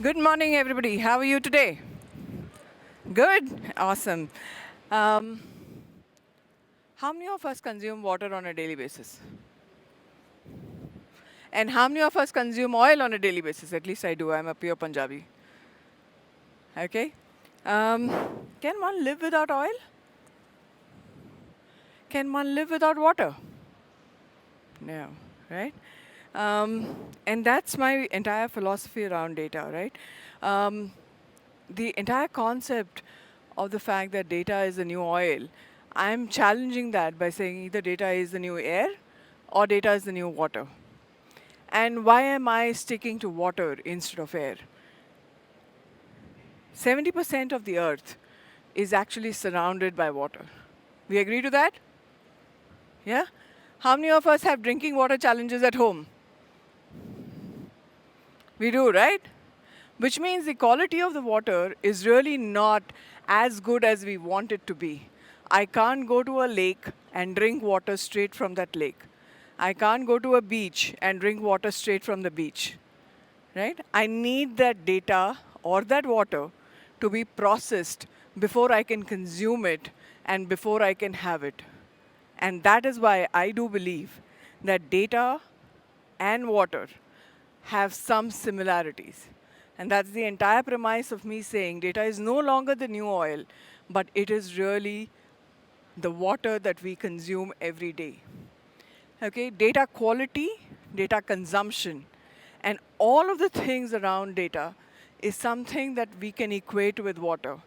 Good morning, everybody. How are you today? Good? Awesome. Um, how many of us consume water on a daily basis? And how many of us consume oil on a daily basis? At least I do. I'm a pure Punjabi. Okay? Um, can one live without oil? Can one live without water? No, right? And that's my entire philosophy around data, right? Um, the entire concept of the fact that data is the new oil, I'm challenging that by saying either data is the new air or data is the new water. And why am I sticking to water instead of air? 70% of the earth is actually surrounded by water. We agree to that? Yeah? How many of us have drinking water challenges at home? We do, right? Which means the quality of the water is really not as good as we want it to be. I can't go to a lake and drink water straight from that lake. I can't go to a beach and drink water straight from the beach. Right? I need that data or that water to be processed before I can consume it and before I can have it. And that is why I do believe that data and water have some similarities. And that's the entire premise of me saying data is no longer the new oil, but it is really the water that we consume every day. Okay, data quality, data consumption, and all of the things around data is something that we can equate with water.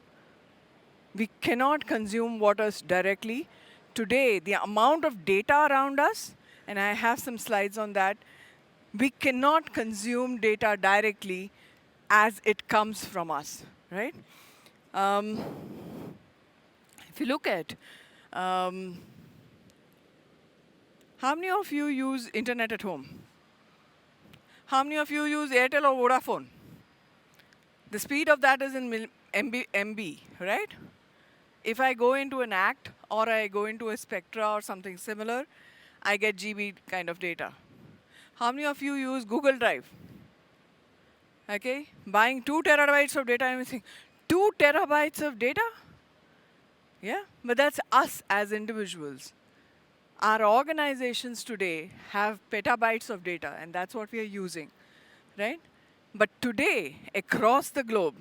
We cannot consume waters directly. Today, the amount of data around us, and I have some slides on that, we cannot consume data directly as it comes from us, right? Um, if you look at um, how many of you use internet at home? How many of you use Airtel or Vodafone? The speed of that is in MB, right? If I go into an act or I go into a Spectra or something similar, I get GB kind of data. How many of you use Google Drive? Okay, buying 2 terabytes of data and everything. 2 terabytes of data? Yeah, but that's us as individuals. Our organizations today have petabytes of data, and that's what we are using, right? But today, across the globe,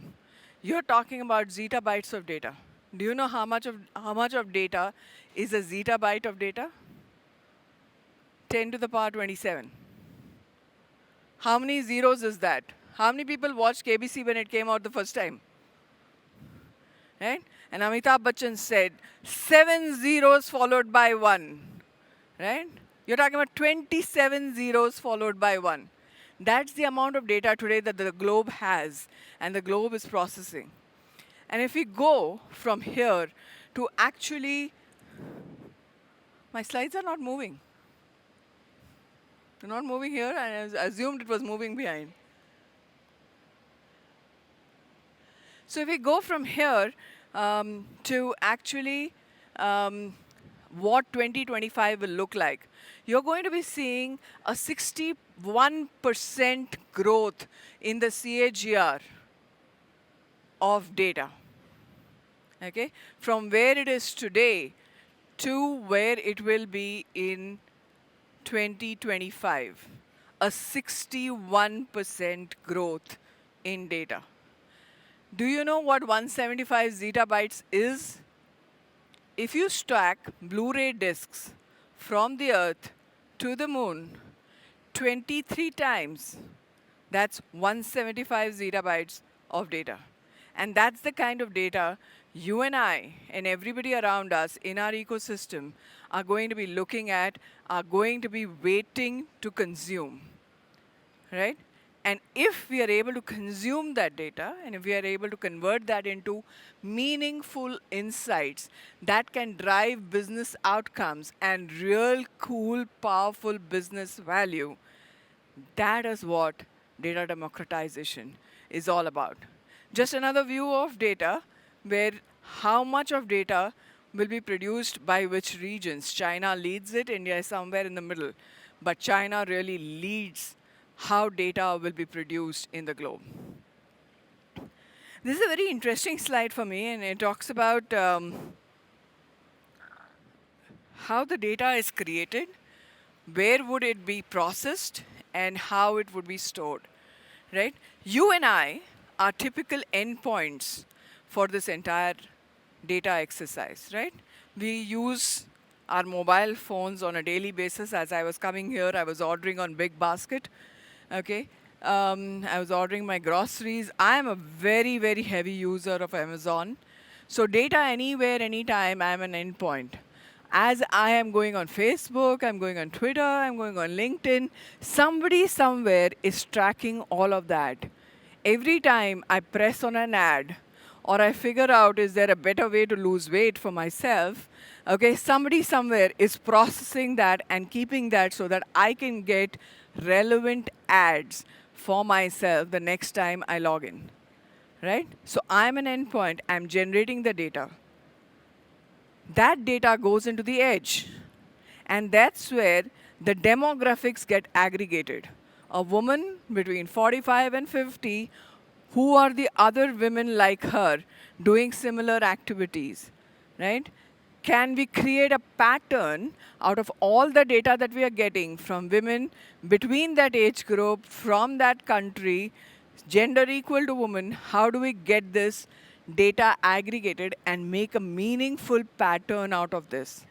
you're talking about zettabytes of data. Do you know how much of data is a zettabyte of data? 10 to the power 27. How many zeros is that? How many people watched KBC when it came out the first time? Right? And Amitabh Bachchan said, 7 zeros followed by 1. Right? You're talking about 27 zeros followed by 1. That's the amount of data today that the globe has, and the globe is processing. And if we go from here to actually, my slides are not moving. They're not moving here, and I assumed it was moving behind. So if we go from here to actually what 2025 will look like, you're going to be seeing a 61% growth in the CAGR of data. Okay, from where it is today to where it will be in 2025, a 61% growth in data. Do you know what 175 zettabytes is? If you stack Blu-ray discs from the Earth to the Moon 23 times, that's 175 zettabytes of data. And that's the kind of data you and I and everybody around us in our ecosystem are going to be looking at, are going to be waiting to consume, right? And if we are able to consume that data, and if we are able to convert that into meaningful insights that can drive business outcomes and real cool, powerful business value, that is what data democratization is all about. Just another view of data where how much of data will be produced by which regions. China leads it, India is somewhere in the middle. But China really leads how data will be produced in the globe. This is a very interesting slide for me, and it talks about how the data is created, where would it be processed, and how it would be stored, right? You and I are typical endpoints for this entire data exercise, right? We use our mobile phones on a daily basis. As I was coming here, I was ordering on Big Basket, okay? I was ordering my groceries. I am a very, very heavy user of Amazon. So data anywhere, anytime, I'm an endpoint. As I am going on Facebook, I'm going on Twitter, I'm going on LinkedIn, somebody somewhere is tracking all of that. Every time I press on an ad, or I figure out is there a better way to lose weight for myself, okay, somebody somewhere is processing that and keeping that so that I can get relevant ads for myself the next time I log in, right? So I'm an endpoint, I'm generating the data. That data goes into the edge. And that's where the demographics get aggregated. A woman between 45 and 50, who are the other women like her doing similar activities, right? Can we create a pattern out of all the data that we are getting from women between that age group, from that country, gender equal to woman? How do we get this data aggregated and make a meaningful pattern out of this?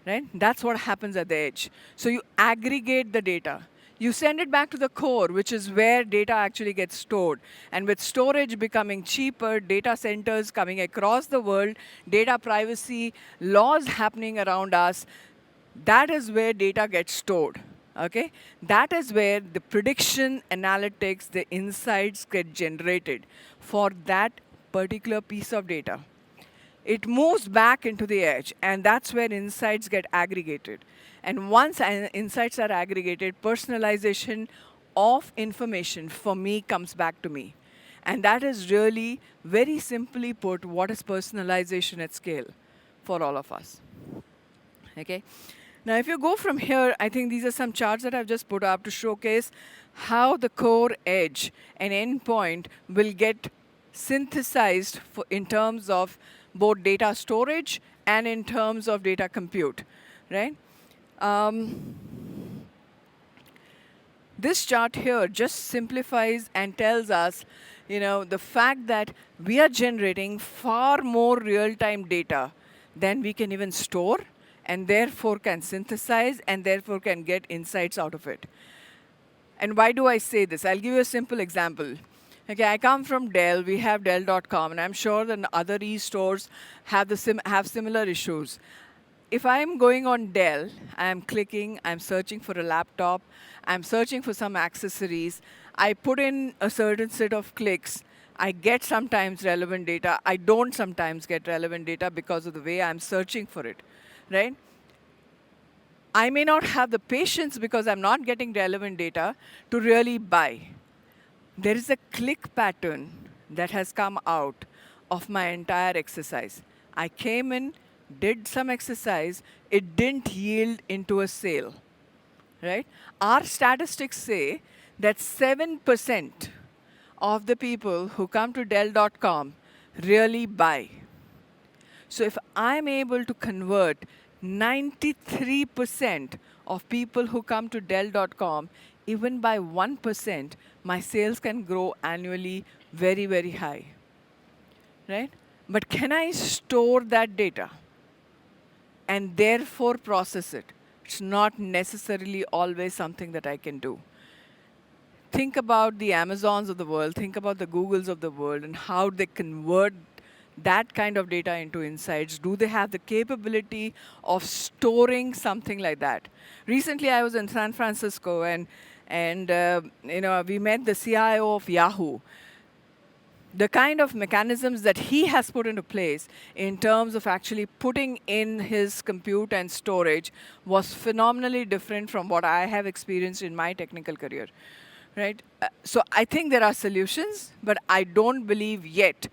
Right? That's what happens at the edge. So you aggregate the data. You send it back to the core, which is where data actually gets stored. And with storage becoming cheaper, data centers coming across the world, data privacy laws happening around us, that is where data gets stored. Okay? That is where the prediction analytics, the insights get generated for that particular piece of data. It moves back into the edge, and that's where insights get aggregated. And once insights are aggregated, personalization of information for me comes back to me. And that is really, very simply put, what is personalization at scale for all of us. Okay? Now, if you go from here, I think these are some charts that I've just put up to showcase how the core edge and endpoint will get synthesized in terms of both data storage and in terms of data compute, right? This chart here just simplifies and tells us, the fact that we are generating far more real-time data than we can even store, and therefore can synthesize, and therefore can get insights out of it. And why do I say this? I'll give you a simple example. Okay, I come from Dell. We have Dell.com, and I'm sure that other e-stores have similar issues. If I'm going on Dell, I'm clicking, I'm searching for a laptop, I'm searching for some accessories, I put in a certain set of clicks, I get sometimes relevant data, I don't sometimes get relevant data because of the way I'm searching for it, right? I may not have the patience because I'm not getting relevant data to really buy. There is a click pattern that has come out of my entire exercise. I came in, did some exercise, it didn't yield into a sale, right? Our statistics say that 7% of the people who come to Dell.com really buy. So if I'm able to convert 93% of people who come to Dell.com, even by 1%, my sales can grow annually very, very high, right? But can I store that data and therefore process it? It's not necessarily always something that I can do. Think about the Amazons of the world, think about the Googles of the world, and how they convert that kind of data into insights. Do they have the capability of storing something like that? Recently, I was in San Francisco, and we met the CIO of Yahoo. The kind of mechanisms that he has put into place in terms of actually putting in his compute and storage was phenomenally different from what I have experienced in my technical career, right? So I think there are solutions, but I don't believe yet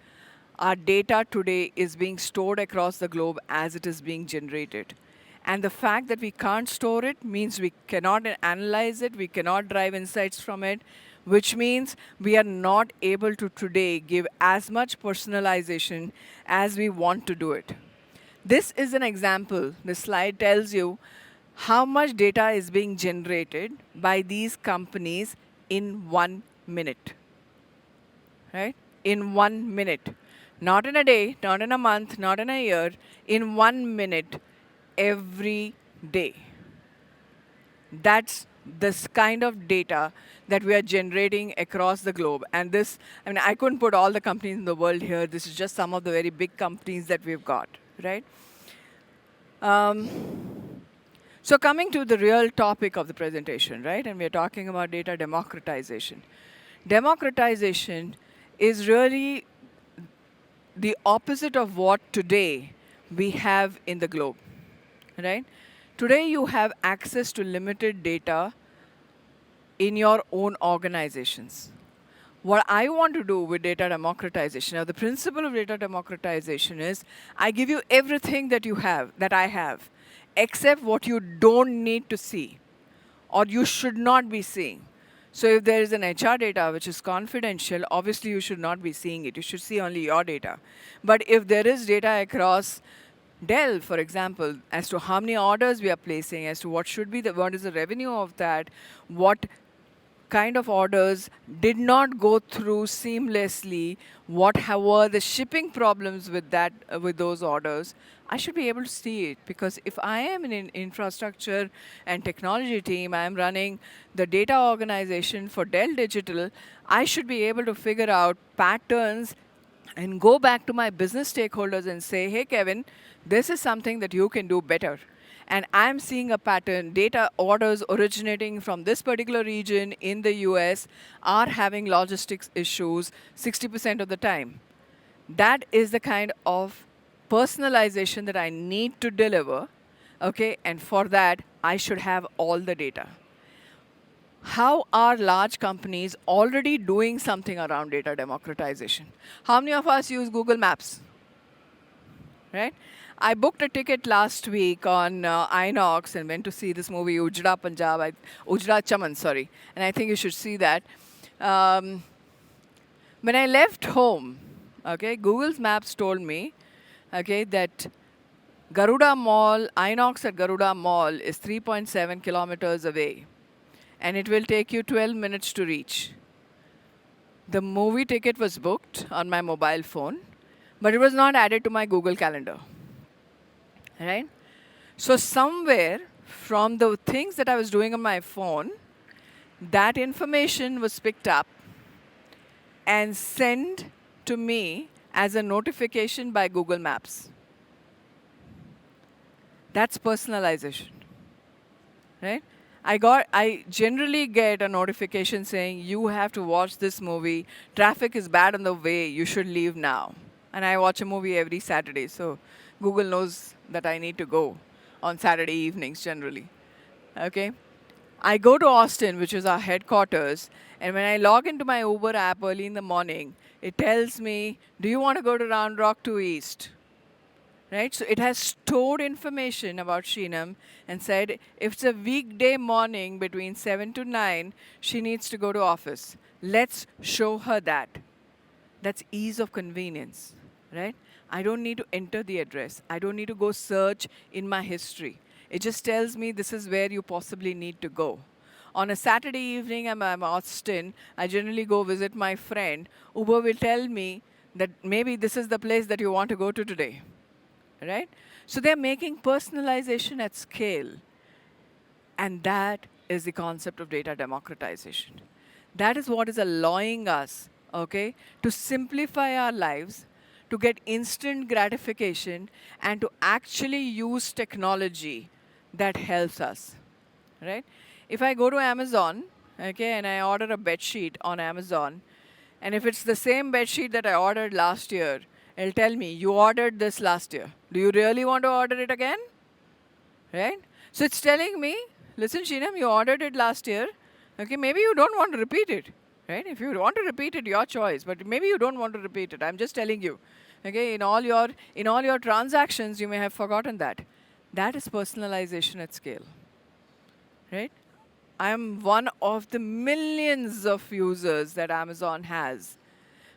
our data today is being stored across the globe as it is being generated. And the fact that we can't store it means we cannot analyze it, we cannot drive insights from it, which means we are not able to today give as much personalization as we want to do it. This is an example. This slide tells you how much data is being generated by these companies in 1 minute, right? In 1 minute. Not in a day, not in a month, not in a year, in 1 minute every day. That's this kind of data that we are generating across the globe. And this, I mean, I couldn't put all the companies in the world here. This is just some of the very big companies that we've got, right? So coming to the real topic of the presentation, right? And we're talking about data democratization. Democratization is really the opposite of what today we have in the globe, right? Today you have access to limited data in your own organizations. What I want to do with data democratization, now the principle of data democratization is I give you everything that you have, that I have, except what you don't need to see or you should not be seeing. So if there is an HR data which is confidential, obviously you should not be seeing it. You should see only your data. But if there is data across Dell, for example, as to how many orders we are placing, as to what is the revenue of that, what kind of orders did not go through seamlessly, what were the shipping problems with that, with those orders, I should be able to see it. Because if I am in an infrastructure and technology team, I am running the data organization for Dell Digital, I should be able to figure out patterns and go back to my business stakeholders and say, hey, Kevin, this is something that you can do better. And I'm seeing a pattern. Data orders originating from this particular region in the US are having logistics issues 60% of the time. That is the kind of personalization that I need to deliver, okay? And for that, I should have all the data. How are large companies already doing something around data democratization? How many of us use Google Maps? Right? I booked a ticket last week on Inox and went to see this movie, Ujra Chaman, sorry. And I think you should see that. When I left home, okay, Google Maps told me, okay, that Garuda Mall, Inox at Garuda Mall is 3.7 kilometers away. And it will take you 12 minutes to reach. The movie ticket was booked on my mobile phone, but it was not added to my Google Calendar. Right? So somewhere from the things that I was doing on my phone, that information was picked up and sent to me as a notification by Google Maps. That's personalization. Right? I generally get a notification saying, you have to watch this movie. Traffic is bad on the way. You should leave now. And I watch a movie every Saturday, so Google knows that I need to go on Saturday evenings generally. Okay? I go to Austin, which is our headquarters, and when I log into my Uber app early in the morning, it tells me, do you want to go to Round Rock 2 East? Right? So it has stored information about Sheenam and said if it's a weekday morning between 7 to 9, she needs to go to office. Let's show her that. That's ease of convenience, right? I don't need to enter the address. I don't need to go search in my history. It just tells me this is where you possibly need to go. On a Saturday evening, I'm Austin. I generally go visit my friend. Uber will tell me that maybe this is the place that you want to go to today. Right? So they're making personalization at scale. And that is the concept of data democratization. That is what is allowing us, okay, to simplify our lives, to get instant gratification, and to actually use technology that helps us. Right? If I go to Amazon, okay, and I order a bed sheet on Amazon, and if it's the same bed sheet that I ordered last year, it'll tell me, you ordered this last year. Do you really want to order it again? Right? So it's telling me, listen, Sheenam, you ordered it last year. Okay, maybe you don't want to repeat it. Right? If you want to repeat it, your choice. But maybe you don't want to repeat it. I'm just telling you. Okay, in all your transactions, you may have forgotten that. That is personalization at scale. Right? I'm one of the millions of users that Amazon has.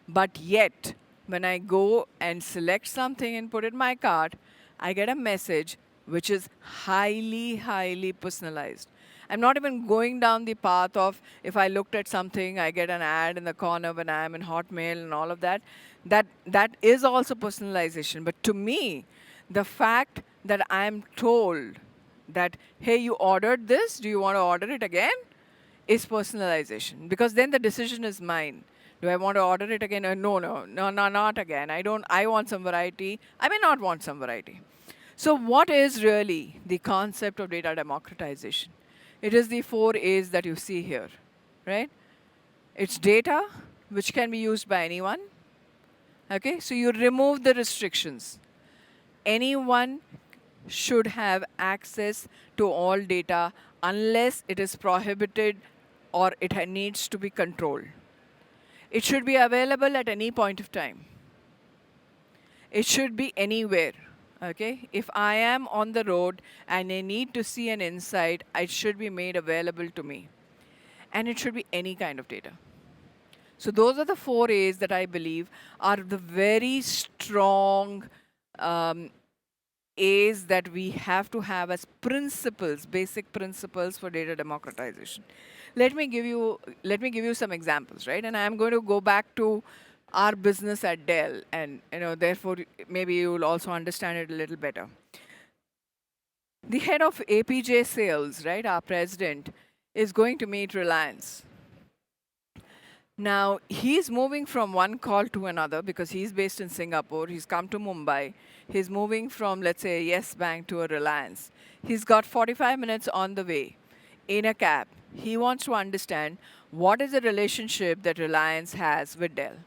But yet, when I go and select something and put it in my cart, I get a message which is highly, highly personalized. I'm not even going down the path of if I looked at something, I get an ad in the corner when I'm in Hotmail and all of that. That is also personalization. But to me, the fact that I'm told that, hey, you ordered this, do you want to order it again? Is personalization, because then the decision is mine. Do I want to order it again? No, not again. I don't. I want some variety. I may not want some variety. So, what is really the concept of data democratization? It is the 4 A's that you see here, right? It's data, which can be used by anyone. Okay, so you remove the restrictions. Anyone should have access to all data unless it is prohibited or it needs to be controlled. It should be available at any point of time. It should be anywhere. Okay? If I am on the road and I need to see an insight, it should be made available to me. And it should be any kind of data. So those are the 4 A's that I believe are the very strong A's that we have to have as principles, basic principles for data democratization. Let me give you some examples, right? And I'm going to go back to our business at Dell, and therefore maybe you will also understand it a little better. The head of APJ sales, right, our president, is going to meet Reliance. Now, he's moving from one call to another because he's based in Singapore. He's come to Mumbai. He's moving from, let's say, a Yes Bank to a Reliance. He's got 45 minutes on the way in a cab. He wants to understand what is the relationship that Reliance has with Dell.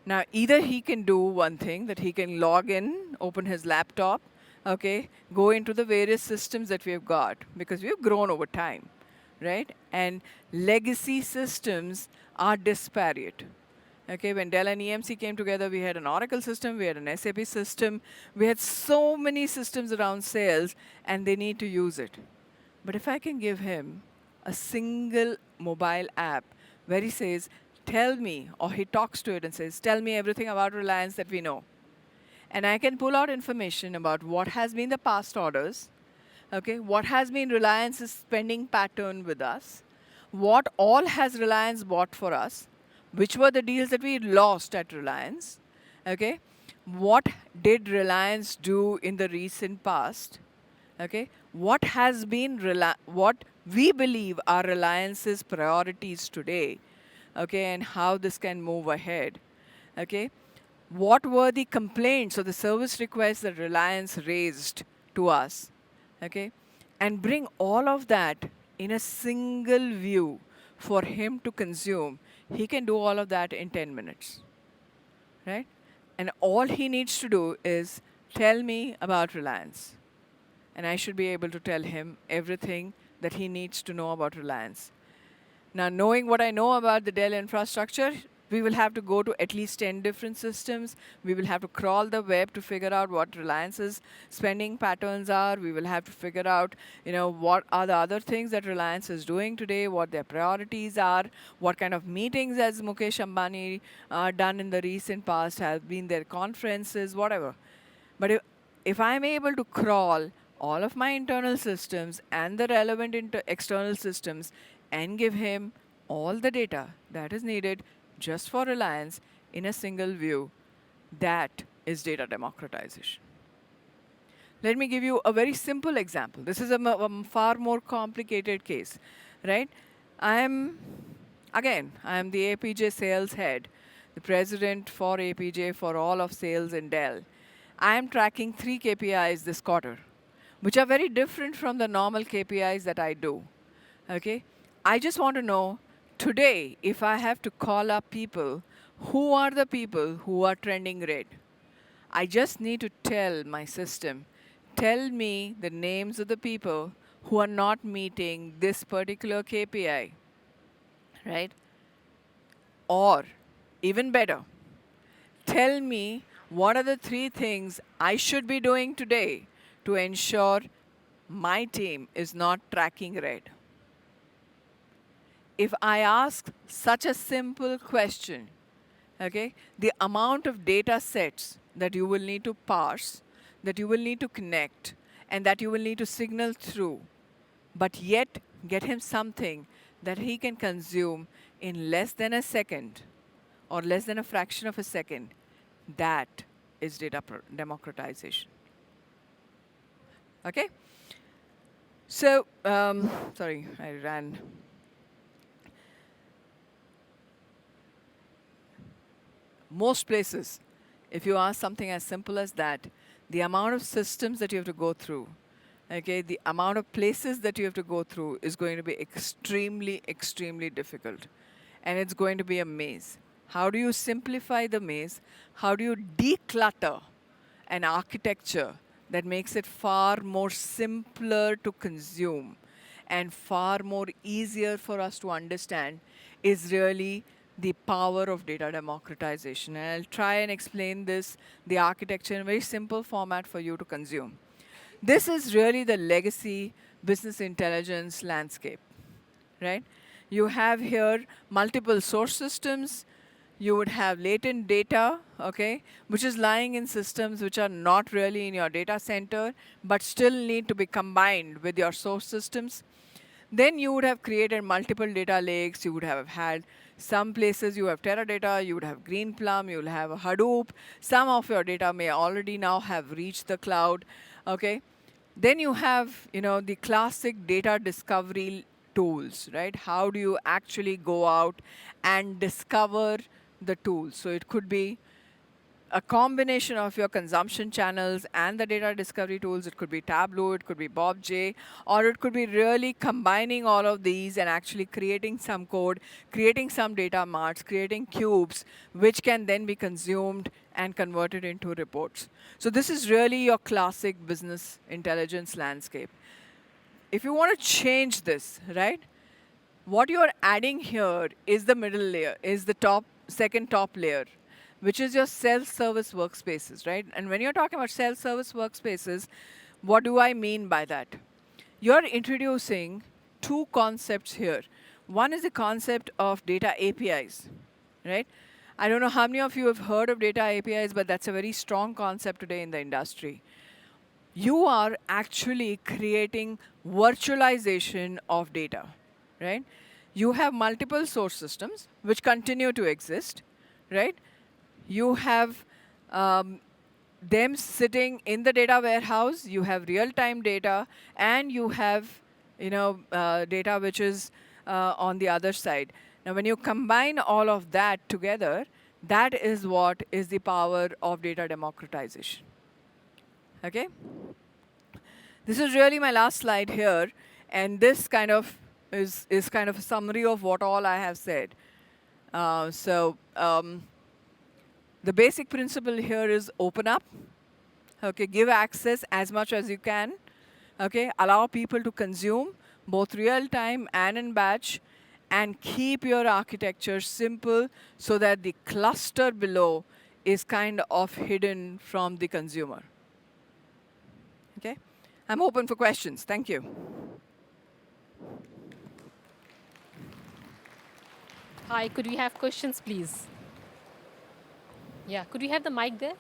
Now, either he can do one thing, that he can log in, open his laptop, okay, go into the various systems that we've got, because we've grown over time, right? And legacy systems are disparate. Okay, when Dell and EMC came together, we had an Oracle system, we had an SAP system, we had so many systems around sales, and they need to use it. But if I can give him a single mobile app where he says, tell me, or he talks to it and says, tell me everything about Reliance that we know. And I can pull out information about what has been the past orders, okay, what has been Reliance's spending pattern with us, what all has Reliance bought for us, which were the deals that we lost at Reliance, okay, what did Reliance do in the recent past, okay, what has been what we believe are Reliance's priorities today, okay, and how this can move ahead, okay. What were the complaints or the service requests that Reliance raised to us, okay, and bring all of that in a single view for him to consume. He can do all of that in 10 minutes, right? And all he needs to do is tell me about Reliance. And I should be able to tell him everything that he needs to know about Reliance. Now, knowing what I know about the Dell infrastructure, we will have to go to at least 10 different systems. We will have to crawl the web to figure out what Reliance's spending patterns are. We will have to figure out, what are the other things that Reliance is doing today, what their priorities are, what kind of meetings has Mukesh Ambani done in the recent past, have been their conferences, whatever. But if I'm able to crawl all of my internal systems and the relevant external systems and give him all the data that is needed just for Reliance in a single view, that is data democratization. Let me give you a very simple example. This is a far more complicated case, right? I am the APJ sales head, the president for APJ for all of sales in Dell. I am tracking 3 KPIs this quarter, which are very different from the normal KPIs that I do. Okay? I just want to know today, if I have to call up people, who are the people who are trending red? I just need to tell my system, tell me the names of the people who are not meeting this particular KPI, right? Or, even better, tell me what are the 3 things I should be doing today to ensure my team is not tracking red. if I ask such a simple question, okay, the amount of data sets that you will need to parse, that you will need to connect, and that you will need to signal through, but yet get him something that he can consume in less than a second or less than a fraction of a second, that is data democratization. Okay? So, sorry, I ran. Most places, if you ask something as simple as that, the amount of systems that you have to go through, okay, the amount of places that you have to go through is going to be extremely, extremely difficult. And it's going to be a maze. How do you simplify the maze? How do you declutter an architecture that makes it far more simpler to consume and far more easier for us to understand is really the power of data democratization. And I'll try and explain this, the architecture, in a very simple format for you to consume. This is really the legacy business intelligence landscape, right? You have here multiple source systems. You would have latent data, okay, which is lying in systems which are not really in your data center, but still need to be combined with your source systems. Then you would have created multiple data lakes. You would have had some places you have Teradata, you would have Greenplum, you will have a Hadoop. Some of your data may already now have reached the cloud, okay? Then you have, the classic data discovery tools, right? How do you actually go out and discover the tools? So it could be a combination of your consumption channels and the data discovery tools. It could be Tableau, it could be BobJ, or it could be really combining all of these and actually creating some code, creating some data marts, creating cubes, which can then be consumed and converted into reports. So this is really your classic business intelligence landscape. If you want to change this, right, what you're adding here is the middle layer, is the second top layer, which is your self-service workspaces, right? And when you're talking about self-service workspaces, what do I mean by that? You're introducing two concepts here. One is the concept of data APIs, right? I don't know how many of you have heard of data APIs, but that's a very strong concept today in the industry. You are actually creating virtualization of data, right? You have multiple source systems which continue to exist, right? You have them sitting in the data warehouse, you have real-time data, and you have data which is on the other side. Now, when you combine all of that together, that is what is the power of data democratization. Okay? This is really my last slide here, and this kind of is kind of a summary of what all I have said. The basic principle here is open up, okay, give access as much as you can, okay, allow people to consume both real time and in batch, and keep your architecture simple so that the cluster below is kind of hidden from the consumer. Okay? I'm open for questions. Thank you. Hi, could we have questions, please? Yeah, could we have the mic there?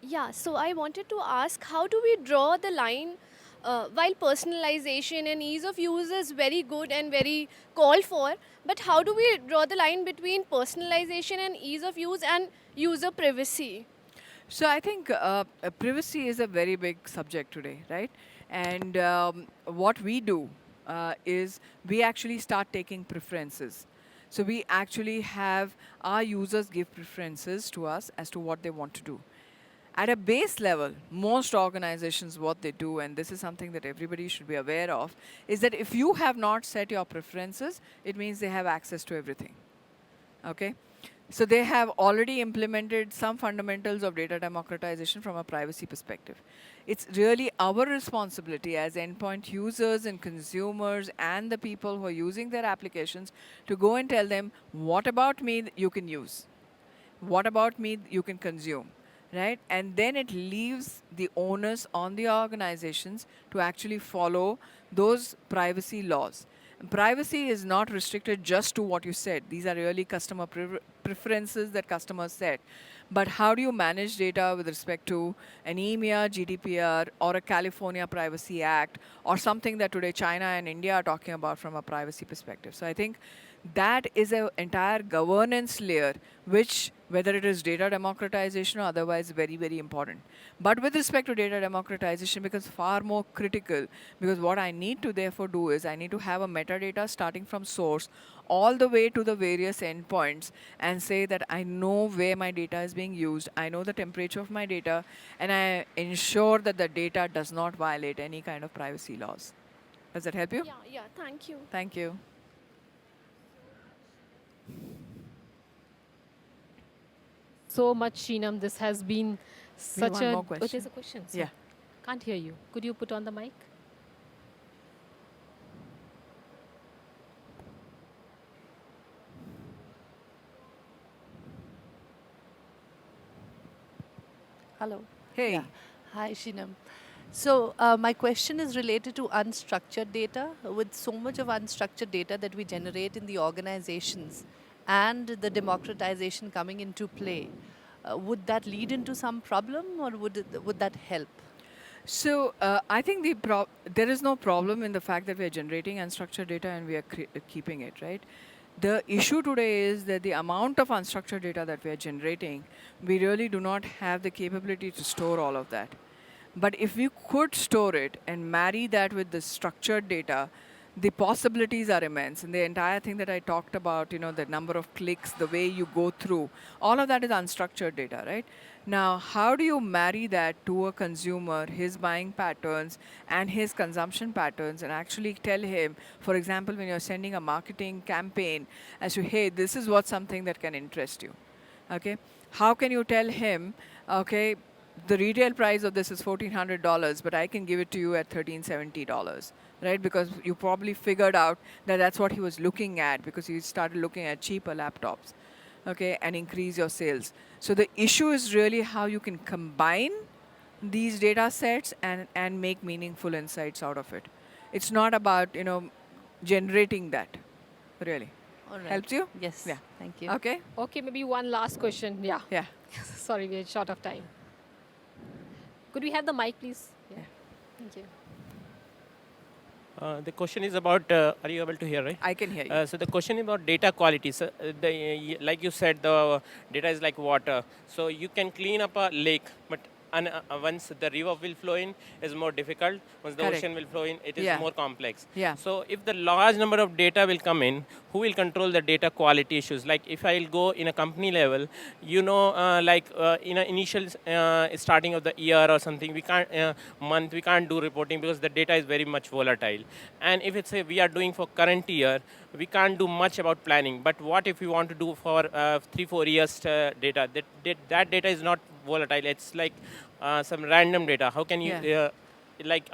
Yeah, so I wanted to ask, how do we draw the line while personalization and ease of use is very good and very called for, but how do we draw the line between personalization and ease of use and user privacy? So I think privacy is a very big subject today, right? And what we do is we actually start taking preferences. So we actually have our users give preferences to us as to what they want to do. At a base level, most organizations, what they do, and this is something that everybody should be aware of, is that if you have not set your preferences, it means they have access to everything. Okay? So they have already implemented some fundamentals of data democratization from a privacy perspective. It's really our responsibility as endpoint users and consumers and the people who are using their applications to go and tell them, what about me you can use? What about me you can consume? Right? And then it leaves the onus on the organizations to actually follow those privacy laws. And privacy is not restricted just to what you said. These are really customer preferences that customers set. But how do you manage data with respect to an EMEA GDPR or a California Privacy Act or something that today China and India are talking about from a privacy perspective? So I think that is an entire governance layer, which, whether it is data democratization or otherwise, very, very important. But with respect to data democratization, becomes far more critical, because what I need to therefore do is I need to have a metadata starting from source all the way to the various endpoints and say that I know where my data is being used, I know the temperature of my data, and I ensure that the data does not violate any kind of privacy laws. Does that help you? Yeah, yeah, thank you. Thank you. So much, Sheenam. This has been We have such one a. more Oh, question. there's a question. Yeah. Can't hear you. Could you put on the mic? Hello. Hey. Yeah. Hi, Shinam. So my question is related to unstructured data. With so much of unstructured data that we generate in the organizations and the democratization coming into play, would that lead into some problem, or would that help? So I think there is no problem in the fact that we are generating unstructured data and we are keeping it, right? The issue today is that the amount of unstructured data that we are generating, we really do not have the capability to store all of that. But if we could store it and marry that with the structured data, the possibilities are immense. And the entire thing that I talked about, the number of clicks, the way you go through, all of that is unstructured data, right? Now, how do you marry that to a consumer, his buying patterns and his consumption patterns, and actually tell him, for example, when you're sending a marketing campaign, as to, hey, this is what something that can interest you. Okay? How can you tell him, okay, the retail price of this is $1,400, but I can give it to you at $1,370, right? Because you probably figured out that that's what he was looking at, because he started looking at cheaper laptops, okay, and increase your sales. So the issue is really how you can combine these data sets and make meaningful insights out of it. It's not about, generating that, really. All right. Helps you? Yes. Yeah. Thank you. Okay? Okay, maybe one last question. Yeah. Yeah. Sorry, we're short of time. Could we have the mic, please? Yeah. Thank you. The question is about, are you able to hear, right? I can hear you. So the question is about data quality. So like you said, the data is like water. So you can clean up a lake, but once the river will flow in, is more difficult. Once the Correct. ocean will flow in, it is Yeah. more complex. Yeah. So if the large number of data will come in, who will control the data quality issues? Like if I'll go in a company level, in an initial starting of the year or something, we can't do reporting because the data is very much volatile. And if it's we are doing for current year, we can't do much about planning. But what if we want to do for 3-4 years data? That data is not volatile. It's like some random data. How can you Yeah.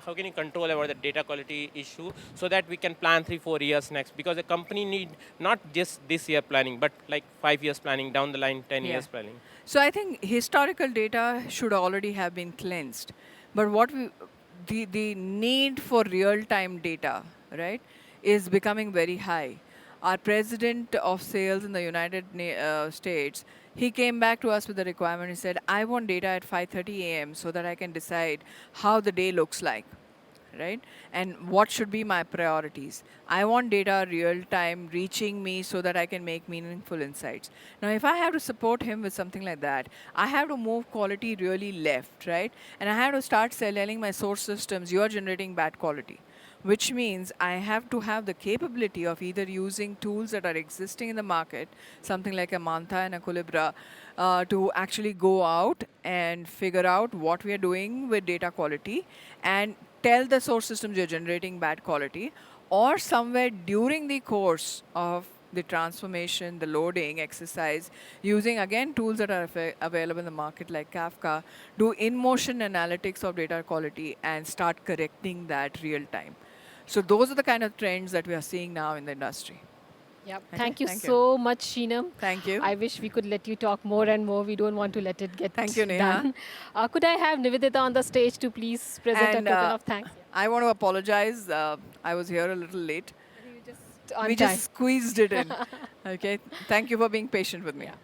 how can you control about the data quality issue so that we can plan 3-4 years next? Because a company need not just this year planning, but like 5 years planning, down the line 10 Yeah. years planning. So I think historical data should already have been cleansed. But the need for real-time data, right, is becoming very high. Our president of sales in the United States, he came back to us with a requirement. He said, I want data at 5:30 a.m. so that I can decide how the day looks like, right? And what should be my priorities. I want data real time reaching me so that I can make meaningful insights. Now, if I have to support him with something like that, I have to move quality really left, right? And I have to start telling my source systems, you are generating bad quality. Which means I have to have the capability of either using tools that are existing in the market, something like a Manta and a Colibra, to actually go out and figure out what we are doing with data quality and tell the source systems you're generating bad quality, or somewhere during the course of the transformation, the loading exercise, using again tools that are available in the market like Kafka, do in-motion analytics of data quality and start correcting that real time. So those are the kind of trends that we are seeing now in the industry. Yeah. Okay, Thank you thank you. so much, Sheenam. Thank you. I wish we could let you talk more and more. We don't want to let it get Thank you, Neha. done. Could I have Nivedita on the stage to please present And a token of thanks? I want to apologize. I was here a little late. Just on We time. just squeezed it in. Okay. Thank you for being patient with me. Yeah.